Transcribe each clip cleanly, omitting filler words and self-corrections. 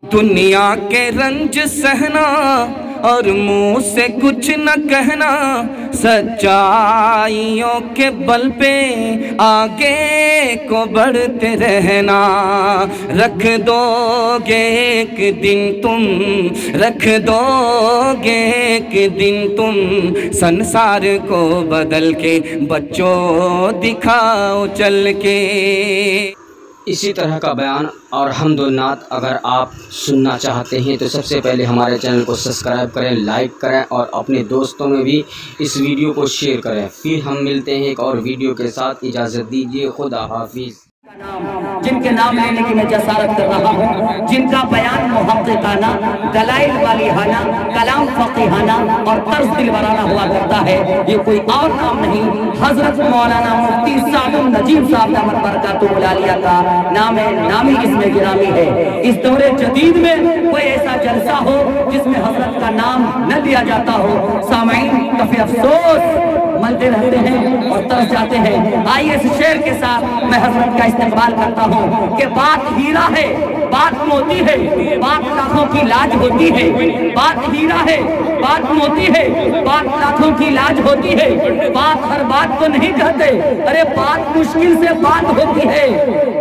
دنیا کے رنج سہنا اور منہ سے کچھ نہ کہنا، سچائیوں کے بل پہ آگے کو بڑھتے رہنا۔ رکھ دو گے ایک دن تم، رکھ دو گے ایک دن تم، سنسار کو بدل کے بچوں دکھاؤ چل کے۔ اسی طرح کا بیان اور حمد و نعت اگر آپ سننا چاہتے ہیں تو سب سے پہلے ہمارے چینل کو سبسکرائب کریں، لائک کریں اور اپنے دوستوں میں بھی اس ویڈیو کو شیئر کریں۔ پھر ہم ملتے ہیں ایک اور ویڈیو کے ساتھ، اجازت دیجیے، خدا حافظ۔ جن کے نام لینے کی میں جسارت کر رہا ہوں، جن کا بیان محققانہ، دلائل والیانہ، کلام فقیہانہ اور طرز دلبرانہ ہوا کرتا ہے، یہ کوئی اور نام نہیں، حضرت مولانا مفتی سعد النجیب صاحب دامت برکاتہ العالیہ کا نام ہے، نامی اسم گرامی ہے۔ اس دور جدید میں کوئی ایسا جلسہ ہو جس میں حضرت کا نام نہ لیا جاتا ہو، سامعین کافی افسوس ملتے رہتے ہیں اور ترس جاتے ہیں۔ آئیے اس شعر کے ساتھ میں حضرت کا استقبال کرتا ہوں کہ بات ہیرا ہے، بات موتی ہے، بات لاکھوں کی لاج ہوتی ہے، بات ہیرا ہے، بات موتی ہے، بات لاکھوں کی لاج ہوتی ہے، بات ہر بات کو نہیں کہتے، ارے بات مشکل سے بات ہوتی ہے،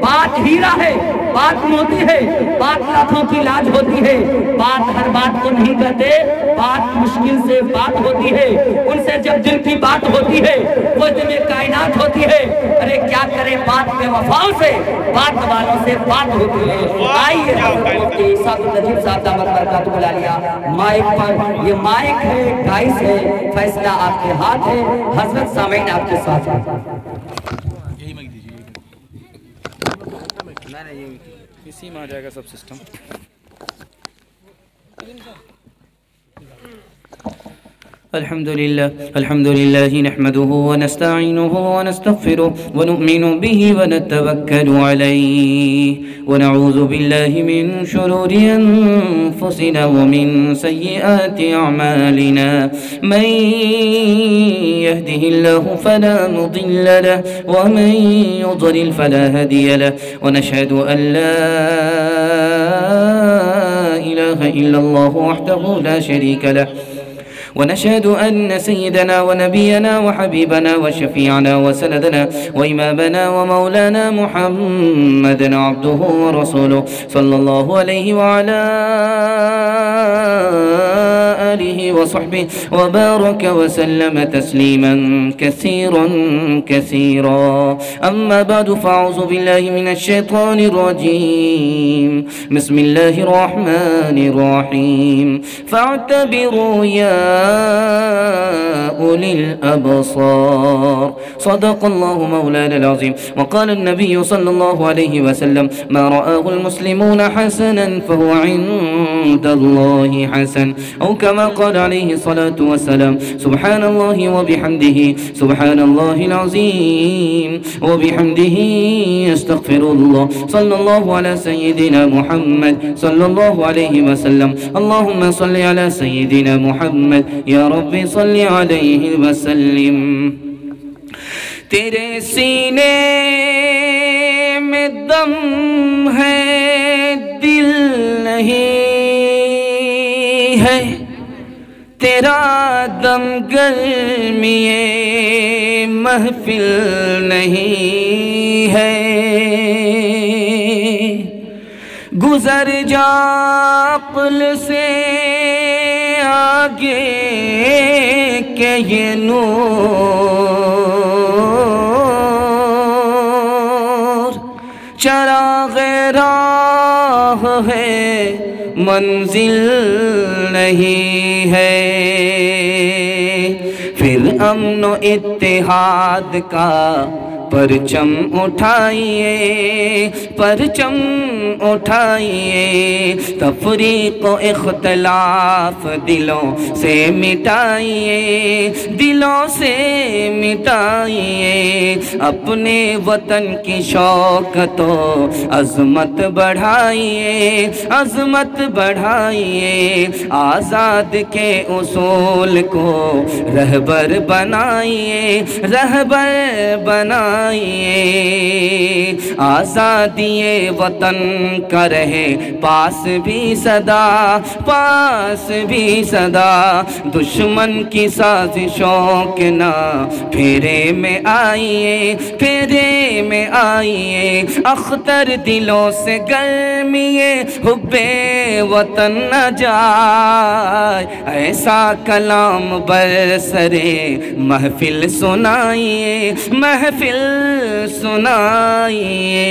بات ہیرا ہے، بات موتی ہے، بات لاکھوں کی لاج ہوتی ہے، بات ہر بات کو نہیں کہتے، بات مشکل سے بات ہوتی ہے، ان سے جب دل کی بات ہوتی ہے وہ دل کائنات ہوتی ہے، ارے کیا کرے بات بے وفاؤں سے، بات والوں سے بات ہوتی ہے۔ آئیے حضرت مفتی سعد النجیب صاحب دامت برکاتہ العالیہ مائک پر، یہ مائک ہے، گائس ہے، فیصلہ آپ کے ہاتھ ہے، حضرت سامعین آپ کے ساتھ ہے۔ اسی میں آ جائے گا سب سسٹم۔ الحمد لله نحمده ونستعينه ونستغفره ونؤمن به ونتوكل عليه ونعوذ بالله من شرور أنفسنا ومن سيئات أعمالنا، من يهده الله فلا مضل له ومن يضلل فلا هادي له، ونشهد أن لا إله إلا الله وحده لا شريك له، ونشهد أن سيدنا ونبينا وحبيبنا وشفيعنا وسندنا وإمامنا ومولانا محمدا عبده ورسوله صلى الله عليه وعلى آله وصحبه وبارك وسلم تسليما كثيرا كثيرا، أما بعد فأعوذ بالله من الشيطان الرجيم، بسم الله الرحمن الرحيم، فاعتبروا يا أولي الأبصار، صدق الله مولانا العظيم، وقال النبي صلى الله عليه وسلم ما رآه المسلمون حسنا فهو عند الله حسن، أو كما قال عليه الصلاة والسلام، سبحان الله وبحمده سبحان الله العظيم وبحمده استغفر الله، صلى الله على سيدنا محمد صلى الله عليه وسلم، اللهم صل على سيدنا محمد یا رب صلی علیہ وسلم۔ تیرے سینے میں دم ہے دل نہیں ہے، تیرا دم گرمی محفل نہیں ہے، گزر جا عقل سے آگے کہ یہ نور چراغ راہ ہے منزل نہیں ہے، پھر امن و اتحاد کا پرچم اٹھائیے، پرچم اٹھائیے، تفریق و اختلاف دلوں سے مٹائیے، دلوں سے مٹائیے، اپنے وطن کی شوکت و عظمت بڑھائیے، عظمت بڑھائیے، آزاد کے اصول کو رہبر بنائیے، رہبر بنائیے، آزادی وطن کا رہے پاس بھی بھی صدا پاس بھی صدا دشمن کی سازشوں کے نہ پھیرے میں آئیے پھیرے میں آئیے اختر دلوں سے گرمیے حب وطن نہ جائے ایسا کلام برسرے محفل سنائیے محفل سنائیے۔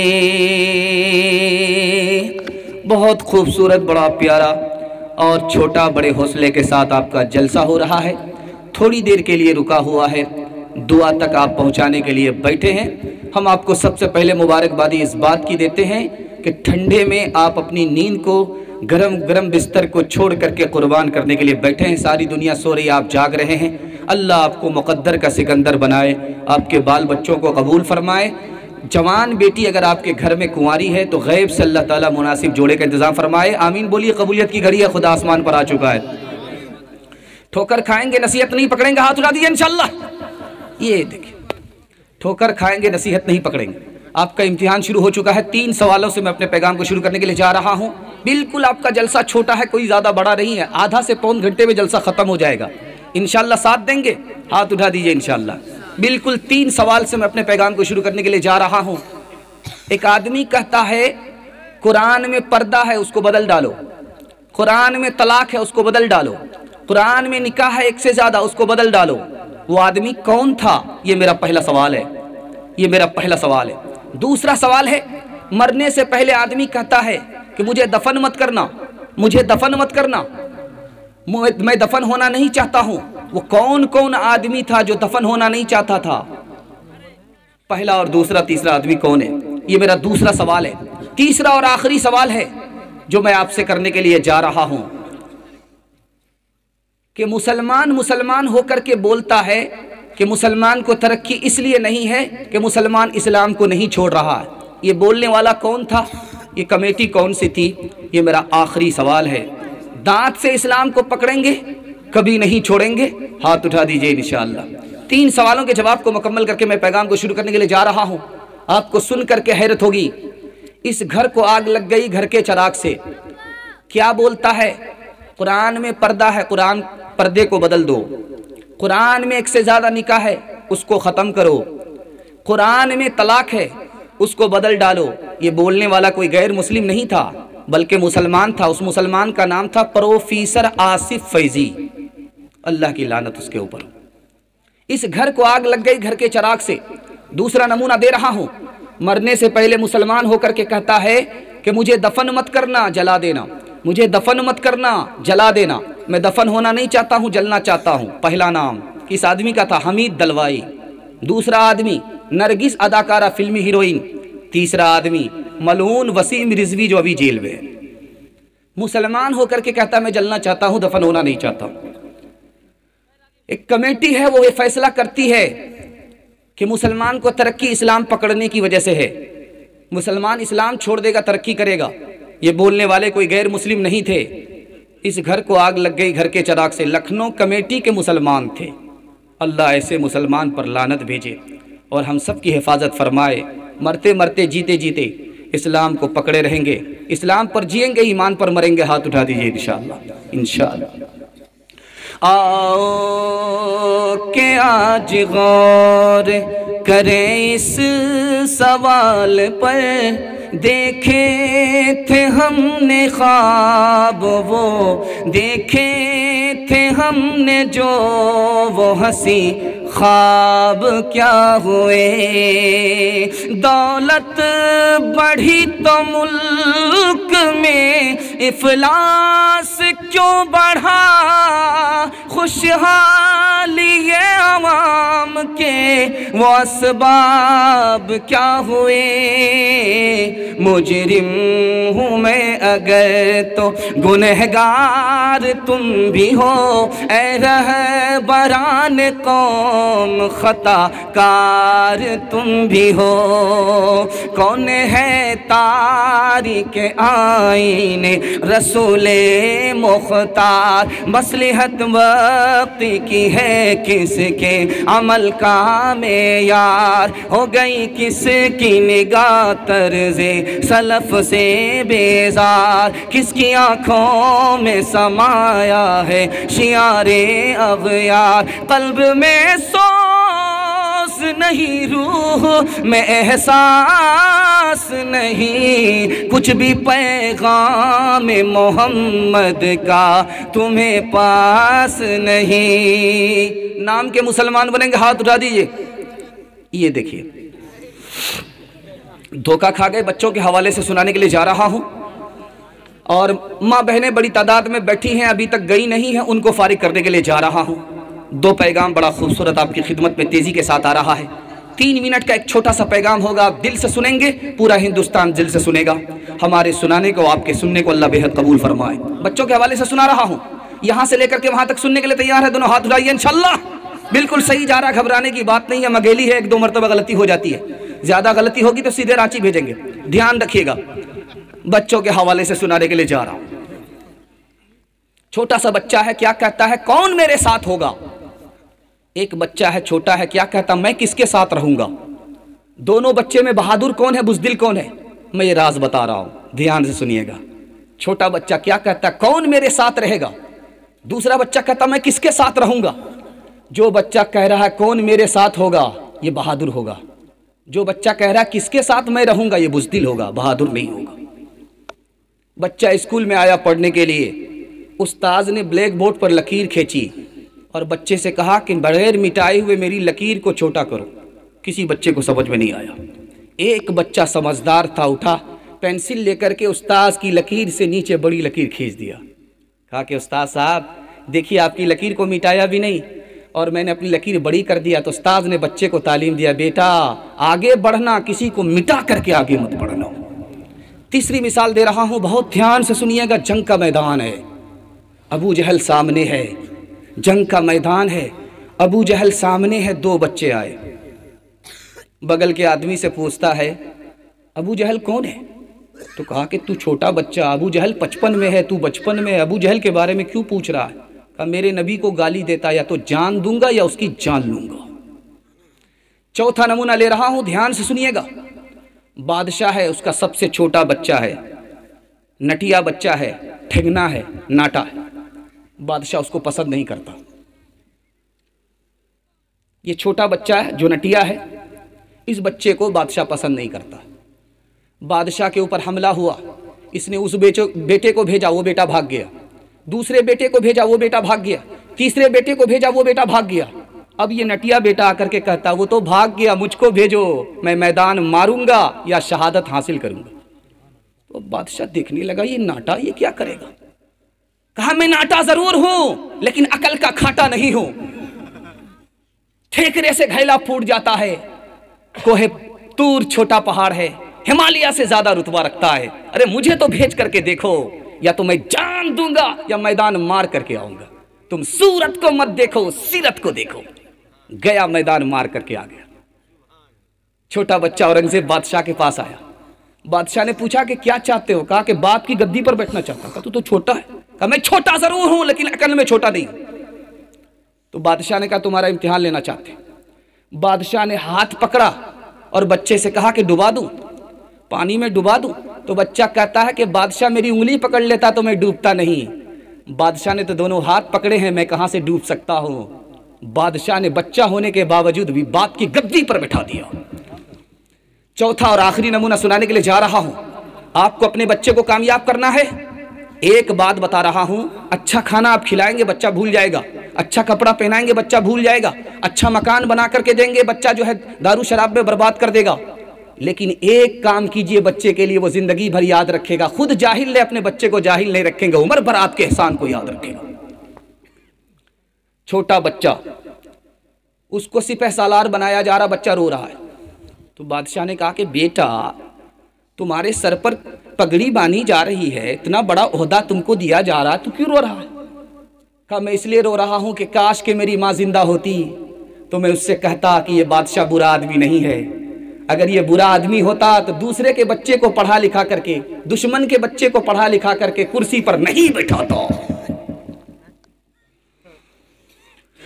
بہت خوبصورت، بڑا پیارا اور چھوٹا بڑے حوصلے کے ساتھ آپ کا جلسہ ہو رہا ہے، تھوڑی دیر کے لیے رکا ہوا ہے، دعا تک آپ پہنچانے کے لیے بیٹھے ہیں۔ ہم آپ کو سب سے پہلے مبارکبادی اس بات کی دیتے ہیں کہ ٹھنڈے میں آپ اپنی نیند کو گرم گرم بستر کو چھوڑ کر کے قربان کرنے کے لیے بیٹھے ہیں۔ ساری دنیا سو رہی، آپ جاگ رہے ہیں۔ اللہ آپ کو مقدر کا سکندر بنائے، آپ کے بال بچوں کو قبول فرمائے۔ جوان بیٹی اگر آپ کے گھر میں کنواری ہے تو غیب سے اللہ تعالیٰ مناسب جوڑے کا انتظام فرمائے۔ آمین بولیے۔ قبولیت کی گھڑی ہے، خدا آسمان پر آ چکا ہے۔ ٹھوکر کھائیں گے نصیحت نہیں پکڑیں گے، ہاتھ اٹھا دیجیے انشاءاللہ۔ یہ دیکھیں، ٹھوکر کھائیں گے نصیحت نہیں پکڑیں گے۔ آپ کا امتحان شروع ہو چکا ہے۔ 3 سوالوں سے میں اپنے پیغام کو شروع کرنے کے لیے جا رہا ہوں۔ بالکل آپ کا جلسہ چھوٹا ہے، کوئی زیادہ بڑا نہیں ہے، آدھا سے پون گھنٹے میں جلسہ ختم ہو جائے گا۔ انشاءاللہ ساتھ دیں گے، ہاتھ اٹھا دیجیے انشاءاللہ۔ بالکل 3 سوال سے میں اپنے پیغام کو شروع کرنے کے لیے جا رہا ہوں۔ ایک آدمی کہتا ہے قرآن میں پردہ ہے، اس کو بدل ڈالو۔ قرآن میں طلاق ہے، اس کو بدل ڈالو۔ قرآن میں نکاح ہے 1 سے زیادہ، اس کو بدل ڈالو۔ وہ آدمی کون تھا؟ یہ میرا پہلا سوال ہے، یہ میرا پہلا سوال ہے۔ دوسرا سوال ہے، مرنے سے پہلے آدمی کہتا ہے کہ مجھے دفن مت کرنا، مجھے دفن مت کرنا، میں دفن ہونا نہیں چاہتا ہوں۔ وہ کون آدمی تھا جو دفن ہونا نہیں چاہتا تھا؟ پہلا اور دوسرا تیسرا آدمی کون ہے؟ یہ میرا دوسرا سوال ہے۔ تیسرا اور آخری سوال ہے جو میں آپ سے کرنے کے لیے جا رہا ہوں کہ مسلمان ہو کر کے بولتا ہے کہ مسلمان کو ترقی اس لیے نہیں ہے کہ مسلمان اسلام کو نہیں چھوڑ رہا ہے۔ یہ بولنے والا کون تھا؟ یہ کمیٹی کون سی تھی؟ یہ میرا آخری سوال ہے۔ دانت سے اسلام کو پکڑیں گے، کبھی نہیں چھوڑیں گے، ہاتھ اٹھا دیجئے انشاءاللہ۔ 3 سوالوں کے جواب کو مکمل کر کے میں پیغام کو شروع کرنے کے لیے جا رہا ہوں۔ آپ کو سن کر کے حیرت ہوگی، اس گھر کو آگ لگ گئی گھر کے چراغ سے۔ کیا بولتا ہے؟ قرآن میں پردہ ہے، قرآن پردے کو بدل دو۔ قرآن میں 1 سے زیادہ نکاح ہے، اس کو ختم کرو۔ قرآن میں طلاق ہے، اس کو بدل ڈالو۔ یہ بولنے والا کوئی غیر مسلم نہیں تھا بلکہ مسلمان تھا۔ اس مسلمان کا نام تھا پروفیسر آصف فیضی، اللہ کی لعنت اس کے اوپر۔ اس گھر کو آگ لگ گئی گھر کے چراغ سے۔ دوسرا نمونہ دے رہا ہوں، مرنے سے پہلے مسلمان ہو کر کے کہتا ہے کہ مجھے دفن مت کرنا، جلا دینا، مجھے دفن مت کرنا، جلا دینا، میں دفن ہونا نہیں چاہتا ہوں، جلنا چاہتا ہوں۔ پہلا نام کس آدمی کا تھا؟ حمید دلوائی۔ دوسرا آدمی نرگس اداکارہ فلمی ہیروئن۔ تیسرا آدمی ملعون وسیم رضوی جو ابھی جیل میں ہے۔ مسلمان ہو کر کے کہتا ہے میں جلنا چاہتا ہوں، دفن ہونا نہیں چاہتا ہوں۔ ایک کمیٹی ہے، وہ یہ فیصلہ کرتی ہے کہ مسلمان کو ترقی اسلام پکڑنے کی وجہ سے ہے۔ مسلمان اسلام چھوڑ دے گا، ترقی کرے گا۔ یہ بولنے والے کوئی غیر مسلم نہیں تھے۔ اس گھر کو آگ لگ گئی گھر کے چراغ سے، لکھنؤ کمیٹی کے مسلمان تھے۔ اللہ ایسے مسلمان پر لعنت بھیجے اور ہم سب کی حفاظت فرمائے۔ مرتے مرتے جیتے جیتے اسلام کو پکڑے رہیں گے، اسلام پر جئیں گے، ایمان پر مریں گے۔ ہاتھ اٹھا دیجئے انشاءاللہ انشاءاللہ۔ آؤ کہ آج غور کریں اس سوال پر، دیکھے تھے ہم نے خواب وہ، دیکھے تھے ہم نے جو وہ ہنسی خواب کیا ہوئے۔ دولت بڑھی تو ملک میں افلاس کیوں بڑھا، خوشحالی عوام کے وہ اسباب کیا ہوئے۔ مجرم ہوں میں اگر تو گنہگار تم بھی ہو، اے رہبران قوم خطا کار تم بھی ہو۔ کون ہے تاریک آئین رسول مختار، مصلحت وقت کی ہے ہے کس کے عمل کا معیار، ہو گئی کس کی نگاہ طرز سلف سے بیزار، کس کی آنکھوں میں سمایا ہے شعار اغیار، قلب میں سوز نہیں، روح میں احساس نہیں، کچھ بھی پیغام محمد کا تمہیں پاس نہیں۔ نام کے مسلمان بنیں گے ہاتھ اٹھا دیجئے۔ یہ دیکھیے دھوکہ کھا گئے، بچوں کے حوالے سے سنانے کے لیے جا رہا ہوں، اور ماں بہنیں بڑی تعداد میں بیٹھی ہیں، ابھی تک گئی نہیں ہیں، ان کو فارغ کرنے کے لیے جا رہا ہوں۔ دو پیغام بڑا خوبصورت آپ کی خدمت میں تیزی کے ساتھ آ رہا ہے۔ 3 منٹ کا ایک چھوٹا سا پیغام ہوگا، آپ دل سے سنیں گے، پورا ہندوستان دل سے سنے گا۔ ہمارے سنانے کو، آپ کے سننے کو اللہ بہت قبول فرمائے۔ بچوں کے حوالے سے سنا رہا ہوں، یہاں سے لے کر کے وہاں تک سننے کے لیے تیار ہے؟ دونوں ہاتھ اٹھائیے انشاءاللہ۔ بالکل صحیح جا رہا ہے، گھبرانے کی بات نہیں ہے، مگیلی ہے، 1-2 مرتبہ غلطی ہو جاتی ہے، زیادہ غلطی ہوگی تو سیدھے رانچی بھیجیں گے، دھیان رکھیے گا۔ بچوں کے حوالے سے سنانے کے لیے جا رہا ہوں۔ چھوٹا سا بچہ ہے، کیا کہتا ہے؟ کون میرے ساتھ ہوگا؟ ایک بچہ ہے چھوٹا ہے، کیا کہتا میں کس کے ساتھ رہوں گا؟ دونوں بچے میں بہادر کون ہے، بزدل کون ہے؟ میں یہ راز بتا رہا ہوں، دھیان سے سنیے گا۔ چھوٹا بچہ کیا کہتا ہے؟ کون میرے ساتھ رہے گا؟ دوسرا بچہ کہتا میں کس کے ساتھ رہوں گا؟ جو بچہ کہہ رہا ہے کون میرے ساتھ ہوگا، یہ بہادر ہوگا۔ جو بچہ کہہ رہا ہے کس کے ساتھ میں رہوں گا، یہ بزدل ہوگا، بہادر نہیں ہوگا۔ بچہ اسکول میں آیا پڑھنے کے لیے، استاذ نے بلیک بورڈ پر لکیر کھینچی اور بچے سے کہا کہ بغیر مٹائے ہوئے میری لکیر کو چھوٹا کرو۔ کسی بچے کو سمجھ میں نہیں آیا۔ ایک بچہ سمجھدار تھا، اٹھا پینسل لے کر کے استاذ کی لکیر سے نیچے بڑی لکیر کھینچ دیا۔ کہا کہ استاذ صاحب دیکھیے آپ کی لکیر کو مٹایا بھی نہیں اور میں نے اپنی لکیر بڑی کر دیا۔ تو استاذ نے بچے کو تعلیم دیا، بیٹا آگے بڑھنا، کسی کو مٹا کر کے آگے مت بڑھنا۔ تیسری مثال دے رہا ہوں، بہت دھیان سے سنیے گا۔ جنگ کا میدان ہے، ابو جہل سامنے ہے، جنگ کا میدان ہے، ابو جہل سامنے ہے۔ 2 بچے آئے، بغل کے آدمی سے پوچھتا ہے ابو جہل کون ہے؟ تو کہا کہ تو چھوٹا بچہ، ابو جہل 55 میں ہے، تو 55 میں ہے، ابو جہل کے بارے میں کیوں پوچھ رہا ہے؟ کہا میرے نبی کو گالی دیتا، یا تو جان دوں گا یا اس کی جان لوں گا۔ چوتھا نمونہ لے رہا ہوں، دھیان سے سنیے گا۔ بادشاہ ہے، اس کا سب سے چھوٹا بچہ ہے، نٹیا بچہ ہے، ٹھگنا ہے، ناٹا ہے۔ بادشاہ اس کو پسند نہیں کرتا۔ یہ چھوٹا بچہ ہے جو نٹیا ہے، اس بچے کو بادشاہ پسند نہیں کرتا۔ بادشاہ کے اوپر حملہ ہوا، اس نے اس بیٹے کو بھیجا، وہ بیٹا بھاگ گیا۔ دوسرے بیٹے کو بھیجا، وہ بیٹا بھاگ گیا۔ تیسرے بیٹے کو بھیجا، وہ بیٹا بھاگ گیا۔ اب یہ نٹیا بیٹا آ کر کے کہتا وہ تو بھاگ گیا، مجھ کو بھیجو، میں میدان ماروں گا یا شہادت حاصل کروں گا۔ تو بادشاہ دیکھنے لگا یہ ناٹا یہ کیا کرے گا؟ کہا میں ناٹا ضرور ہوں لیکن عقل کا کھاٹا نہیں ہوں۔ ٹھیکرے سے گھیلا پھوٹ جاتا ہے، کوہ طور چھوٹا پہاڑ ہے، ہمالیہ سے زیادہ رتبہ رکھتا ہے۔ ارے مجھے تو بھیج کر کے دیکھو، یا تو میں جان دوں گا یا میدان مار کر کے آؤں گا۔ تم صورت کو مت دیکھو، سیرت کو دیکھو۔ گیا، میدان مار کر کے آ گیا۔ چھوٹا بچہ اورنگزیب بادشاہ کے پاس آیا۔ بادشاہ نے پوچھا کہ کیا چاہتے ہو؟ کہا کہ باپ کی گدی پر بیٹھنا چاہتا ہوں۔ کہا تو چھوٹا ہے۔ کہا میں چھوٹا ضرور ہوں لیکن عقل میں چھوٹا نہیں۔ تو بادشاہ نے کہا تمہارا امتحان لینا چاہتے ہیں۔ بادشاہ نے ہاتھ پکڑا اور بچے سے کہا کہ ڈبا دوں، پانی میں ڈبا دوں؟ تو بچہ کہتا ہے کہ بادشاہ میری انگلی پکڑ لیتا تو میں ڈوبتا نہیں۔ بادشاہ نے تو دونوں ہاتھ پکڑے ہیں، میں کہاں سے ڈوب سکتا ہوں؟ بادشاہ نے بچہ ہونے کے باوجود بھی باپ کی گدی پر بٹھا دیا۔ چوتھا اور آخری نمونہ سنانے کے لیے جا رہا ہوں۔ آپ کو اپنے بچے کو کامیاب کرنا ہے، ایک بات بتا رہا ہوں، اچھا کھانا آپ کھلائیں گے بچہ بھول جائے گا، اچھا کپڑا پہنائیں گے بچہ بھول جائے گا، اچھا مکان بنا کر کے دیں گے بچہ جو ہے دارو شراب میں برباد کر دے گا۔ لیکن ایک کام کیجئے بچے کے لیے، وہ زندگی بھر یاد رکھے گا۔ خود جاہل لے اپنے بچے کو جاہل نہیں رکھیں گے، عمر بھر آپ کے احسان کو یاد رکھے گا۔ چھوٹا بچہ، اس کو سپہ سالار بنایا جا رہا، بچہ رو رہا ہے۔ تو بادشاہ نے کہا کہ بیٹا تمہارے سر پر پگڑی باندھی جا رہی ہے، اتنا بڑا عہدہ تم کو دیا جا رہا، تو کیوں رو رہا ہے؟ کہا میں اس لیے رو رہا ہوں کہ کاش کہ میری ماں زندہ ہوتی تو میں اس سے کہتا کہ یہ بادشاہ برا آدمی نہیں ہے۔ اگر یہ برا آدمی ہوتا تو دوسرے کے بچے کو پڑھا لکھا کر کے، دشمن کے بچے کو پڑھا لکھا کر کے کرسی پر نہیں بٹھاتا۔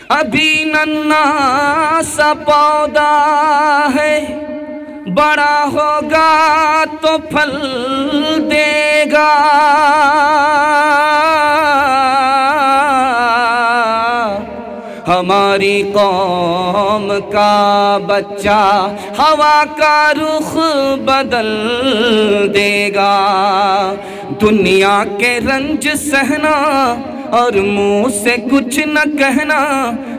ابھی ننھا سا پودا ہے، بڑا ہوگا تو پھل دے گا، ہماری قوم کا بچہ ہوا کا رخ بدل دے گا، دنیا کے رنج سہنا اور منہ سے کچھ نہ کہنا،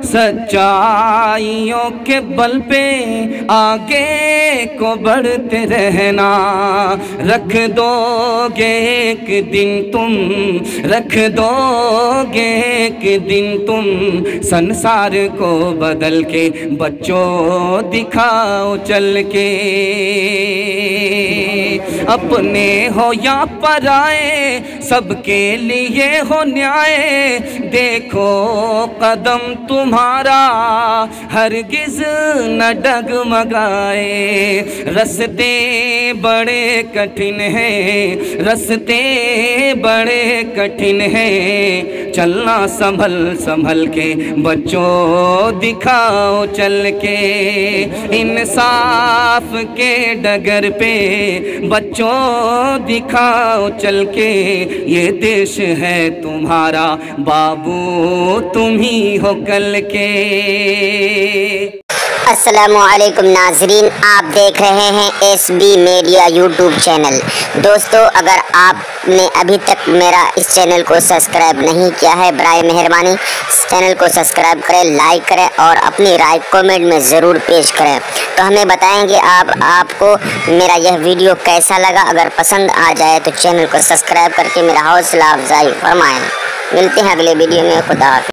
سچائیوں کے بل پہ آگے کو بڑھتے رہنا، رکھ دو گے ایک دن تم، رکھ دو گے ایک دن تم، سنسار کو بدل کے بچوں دکھاؤ چل کے، اپنے ہو یا پرائے سب کے لیے ہو نیائے، دیکھو قدم تمہارا ہرگز نہ ڈگمگائے، رستے بڑے کٹھن ہیں، رستے بڑے کٹھن ہیں، چلنا سنبھل سنبھل کے بچوں دکھاؤ چل کے، انصاف کے ڈگر پہ بچوں دکھاؤ چل کے، یہ دیش ہے تمہارا بابو تم ہی ہو کل کے۔ السلام علیکم ناظرین، آپ دیکھ رہے ہیں S B media YouTube channel. دوستو، اگر آپ نے ابھی تک میرا اس چینل کو سبسکرائب نہیں کیا ہے، برائے مہربانی اس چینل کو سبسکرائب کریں، لائک کریں اور اپنی رائے کومنٹ میں ضرور پیش کریں، تو ہمیں بتائیں گے آپ کو میرا یہ ویڈیو کیسا لگا۔ اگر پسند آ جائے تو چینل کو سبسکرائب کر کے میرا حوصلہ افزائی فرمائیں۔ ملتے ہیں اگلے ویڈیو میں، خدا حافظ۔